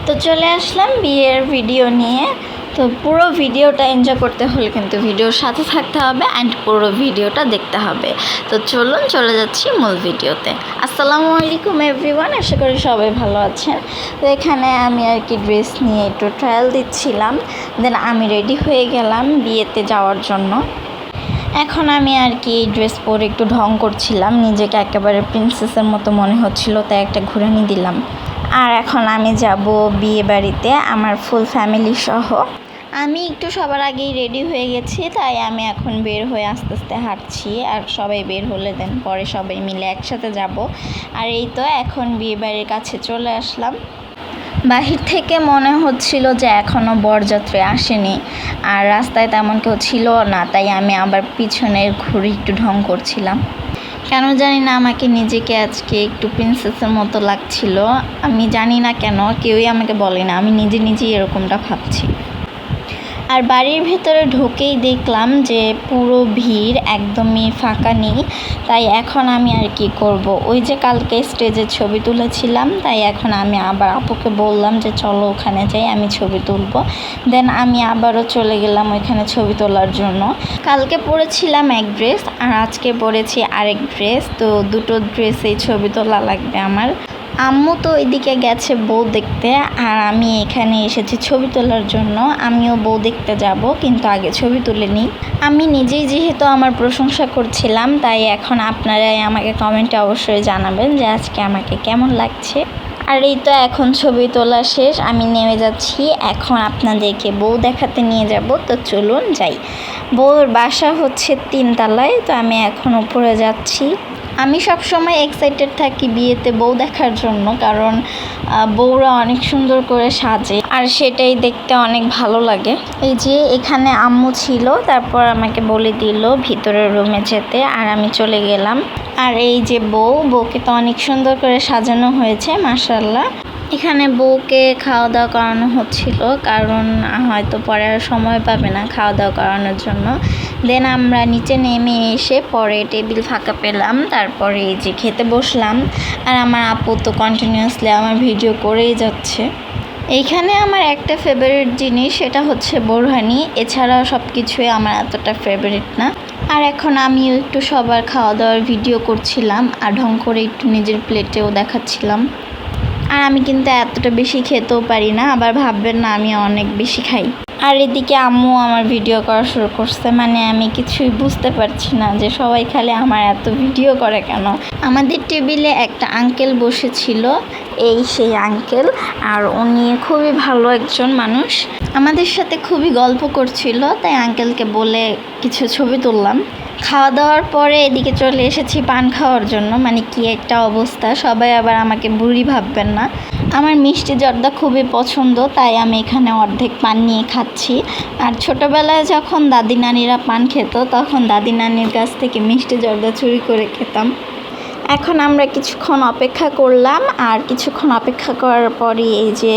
তো চলে আসলাম বিয়ের ভিডিও নিয়ে। তো পুরো ভিডিওটা এনজয় করতে হলে কিন্তু ভিডিওর সাথে থাকতে হবে অ্যান্ড পুরো ভিডিওটা দেখতে হবে। তো চলুন চলে যাচ্ছি মূল ভিডিওতে। আসসালামু আলাইকুম এভরিওয়ান, আশা করি সবাই ভালো আছেন। তো এখানে আমি আর কি ড্রেস নিয়ে একটু ট্রায়াল দিচ্ছিলাম, দেন আমি রেডি হয়ে গেলাম বিয়েতে যাওয়ার জন্য। এখন আমি আর কি ড্রেস পরে একটু ঢং করছিলাম, নিজেকে একেবারে প্রিন্সেসের মতো মনে হচ্ছিল, তাই একটা ঘুরানি দিলাম। আর এখন আমি যাব বিয়ে বাড়িতে আমার ফুল ফ্যামিলি সহ। আমি একটু সবার আগেই রেডি হয়ে গেছি, তাই আমি এখন বের হয়ে আস্তে আস্তে হাঁটছি। আর সবাই বের হলে দেন পরে সবাই মিলে একসাথে যাব। আর এই তো এখন বিয়ে বাড়ির কাছে চলে আসলাম। বাহির থেকে মনে হচ্ছিল যে এখনও বরযাত্রী আসেনি, আর রাস্তায় তেমন কেউ ছিল না, তাই আমি আবার পিছনের ঘুরে একটু ঢং করছিলাম। কেন জানি না আমাকে নিজেকে আজকে একটু প্রিন্সেসের মতো লাগছিল। আমি জানি না কেন, কেউই আমাকে বলে না, আমি নিজেই এরকমটা ভাবছি। আর বাড়ির ভেতরে ঢুকেই দেখলাম যে পুরো ভিড়, একদমই ফাঁকা নেই। তাই এখন আমি আর কি করব, ওই যে কালকে স্টেজে ছবি তুলেছিলাম, তাই এখন আমি আবার আপুকে বললাম যে চলো ওখানে যাই, আমি ছবি তুলবো। দেন আমি আবারও চলে গেলাম ওইখানে ছবি তোলার জন্য। কালকে পরেছিলাম এক ড্রেস আর আজকে পরেছি আরেক ড্রেস, তো দুটো ড্রেসেই ছবি তোলা লাগবে আমার। আম্মু তো ওইদিকে গেছে বউ দেখতে, আর আমি এখানে এসেছি ছবি তোলার জন্য। আমিও বউ দেখতে যাব, কিন্তু আগে ছবি তুলে নিই। আমি নিজেই যেহেতু আমার প্রশংসা করছিলাম, তাই এখন আপনারাই আমাকে কমেন্টে অবশ্যই জানাবেন যে আজকে আমাকে কেমন লাগছে। আর এই তো এখন ছবি তোলা শেষ, আমি নেমে যাচ্ছি। এখন আপনাদেরকে বউ দেখাতে নিয়ে যাব, তো চলুন যাই। বউর বাসা হচ্ছে 3 তলায়, তো আমি এখন উপরে যাচ্ছি। আমি সব সময় এক্সাইটেড থাকি বিয়েতে বউ দেখার জন্য, কারণ বউরা অনেক সুন্দর করে সাজে আর সেটাই দেখতে অনেক ভালো লাগে। এই যে এখানে আম্মু ছিল, তারপর আমাকে বলে দিল ভিতরের রুমে যেতে, আর আমি চলে গেলাম। আর এই যে বউকে তো অনেক সুন্দর করে সাজানো হয়েছে মাশাআল্লাহ। এখানে বউকে খাওয়া দাওয়া করানো হচ্ছিল, কারণ হয়তো পরে আর সময় পাবে না খাওয়া দাওয়া করানোর জন্য। দেন আমরা নিচে নেমে এসে পরে টেবিল ফাঁকা পেলাম, তারপরে এই যে খেতে বসলাম। আর আমার আপু তো কন্টিনিউয়াসলি আমার ভিডিও করেই যাচ্ছে। এইখানে আমার একটা ফেভারিট জিনিস, সেটা হচ্ছে বোরহানি। এছাড়াও সব কিছুই আমার এতটা ফেভারিট না। আর এখন আমিও একটু সবার খাওয়া দাওয়ার ভিডিও করছিলাম, আর ঢং করে একটু নিজের প্লেটেও দেখাচ্ছিলাম। আর আমি কিন্তু এতটা বেশি খেতেও পারি না, আবার ভাববেন না আমি অনেক বেশি খাই। আর এদিকে আম্মু আমার ভিডিও করা শুরু করছে, মানে আমি কিছুই বুঝতে পারছি না যে সবাই খালি আমার এত ভিডিও করে কেন। আমাদের টেবিলে একটা আঙ্কেল বসেছিল, এই সেই আঙ্কেল। আর উনি খুবই ভালো একজন মানুষ, আমাদের সাথে খুবই গল্প করছিল, তাই আঙ্কেলকে বলে কিছু ছবি তুললাম। খাওয়া দাওয়ার পরে এদিকে চলে এসেছি পান খাওয়ার জন্য। মানে কি একটা অবস্থা, সবাই আবার আমাকে বুড়ি ভাববেন না। আমার মিষ্টি জর্দা খুবই পছন্দ, তাই আমি এখানে অর্ধেক পান নিয়ে খাচ্ছি। আর ছোটোবেলায় যখন দাদি নানিরা পান খেত, তখন দাদি নানির কাছ থেকে মিষ্টি জর্দা চুরি করে খেতাম। এখন আমরা কিছুক্ষণ অপেক্ষা করলাম, আর কিছুক্ষণ অপেক্ষা করার পরই এই যে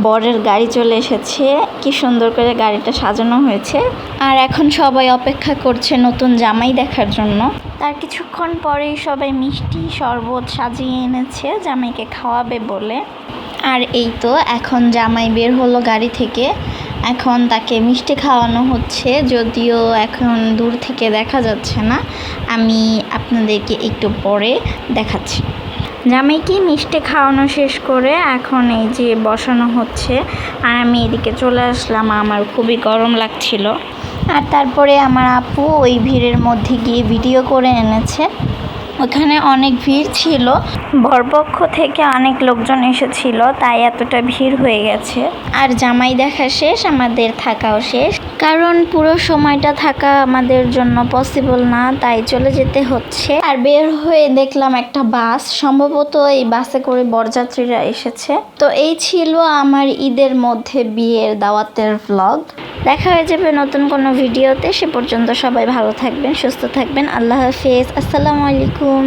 বরের গাড়ি চলে এসেছে। কি সুন্দর করে গাড়িটা সাজানো হয়েছে। আর এখন সবাই অপেক্ষা করছে নতুন জামাই দেখার জন্য। তার কিছুক্ষণ পরেই সবাই মিষ্টি শরবত সাজিয়ে এনেছে জামাইকে খাওয়াবে বলে। আর এই তো এখন জামাই বের হলো গাড়ি থেকে, এখন তাকে মিষ্টি খাওয়ানো হচ্ছে, যদিও এখন দূর থেকে দেখা যাচ্ছে না। আমি আপনাদেরকে একটু পরে দেখাচ্ছি। জামাইকে মিষ্টি খাওয়ানো শেষ করে এখন এই যে বসানো হচ্ছে, আর আমি এদিকে চলে আসলাম, আমার খুবই গরম লাগছিল। আর তারপরে আমার আপু ওই ভিড়ের মধ্যে গিয়ে ভিডিও করে এনেছে। ওখানে অনেক ভিড় ছিল, বরপক্ষ থেকে অনেক লোকজন এসেছিল, তাই এতটা ভিড় হয়ে গেছে। আর জামাই দেখা শেষ, আমাদের থাকাও শেষ, কারণ পুরো সময়টা থাকা আমাদের জন্য পসিবল না, তাই চলে যেতে হচ্ছে। আর বের হয়ে দেখলাম একটা বাস, সম্ভবত এই বাসে করে বরযাত্রীরা এসেছে। তো এই ছিল আমার ঈদের মধ্যে বিয়ের দাওয়াতের ভ্লগ। দেখা হয়ে যাবে নতুন কোনো ভিডিওতে। সে পর্যন্ত সবাই ভালো থাকবেন, সুস্থ থাকবেন। আল্লাহ হাফেজ, আসসালামু আলাইকুম।